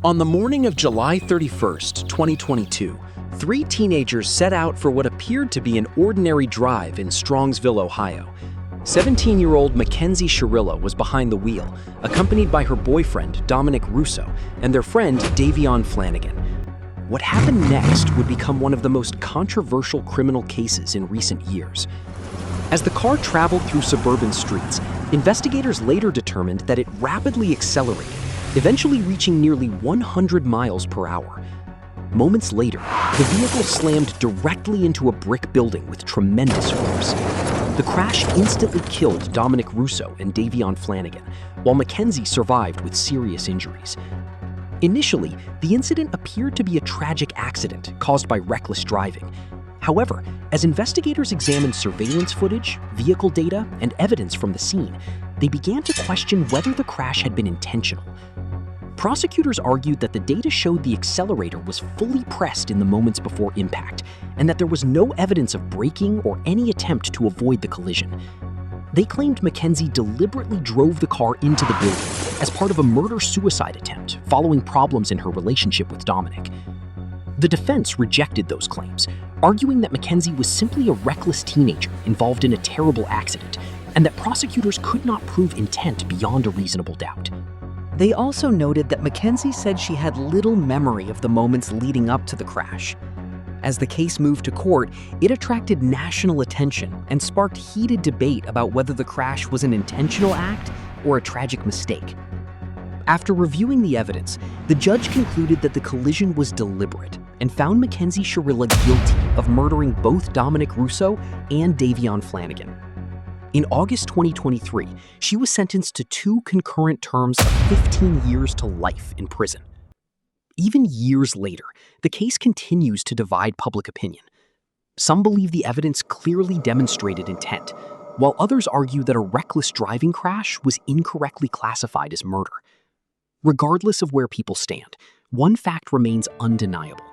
On the morning of July 31st, 2022, three teenagers set out for what appeared to be an ordinary drive in Strongsville, Ohio. 17-year-old Mackenzie Shirilla was behind the wheel, accompanied by her boyfriend, Dominic Russo, and their friend, Davion Flanagan. What happened next would become one of the most controversial criminal cases in recent years. As the car traveled through suburban streets, investigators later determined that it rapidly accelerated, eventually reaching nearly 100 miles per hour. Moments later, the vehicle slammed directly into a brick building with tremendous force. The crash instantly killed Dominic Russo and Davion Flanagan, while Mackenzie survived with serious injuries. Initially, the incident appeared to be a tragic accident caused by reckless driving. However, as investigators examined surveillance footage, vehicle data, and evidence from the scene, they began to question whether the crash had been intentional. Prosecutors argued that the data showed the accelerator was fully pressed in the moments before impact, and that there was no evidence of braking or any attempt to avoid the collision. They claimed Mackenzie deliberately drove the car into the building as part of a murder-suicide attempt following problems in her relationship with Dominic. The defense rejected those claims, arguing that Mackenzie was simply a reckless teenager involved in a terrible accident, and that prosecutors could not prove intent beyond a reasonable doubt. They also noted that Mackenzie said she had little memory of the moments leading up to the crash. As the case moved to court, it attracted national attention and sparked heated debate about whether the crash was an intentional act or a tragic mistake. After reviewing the evidence, the judge concluded that the collision was deliberate and found Mackenzie Shirilla guilty of murdering both Dominic Russo and Davion Flanagan. In August 2023, she was sentenced to 2 concurrent terms of 15 years to life in prison. Even years later, the case continues to divide public opinion. Some believe the evidence clearly demonstrated intent, while others argue that a reckless driving crash was incorrectly classified as murder. Regardless of where people stand, one fact remains undeniable.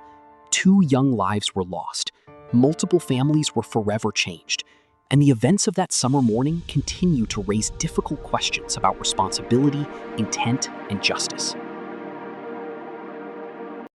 2 young lives were lost, multiple families were forever changed, and the events of that summer morning continue to raise difficult questions about responsibility, intent, and justice.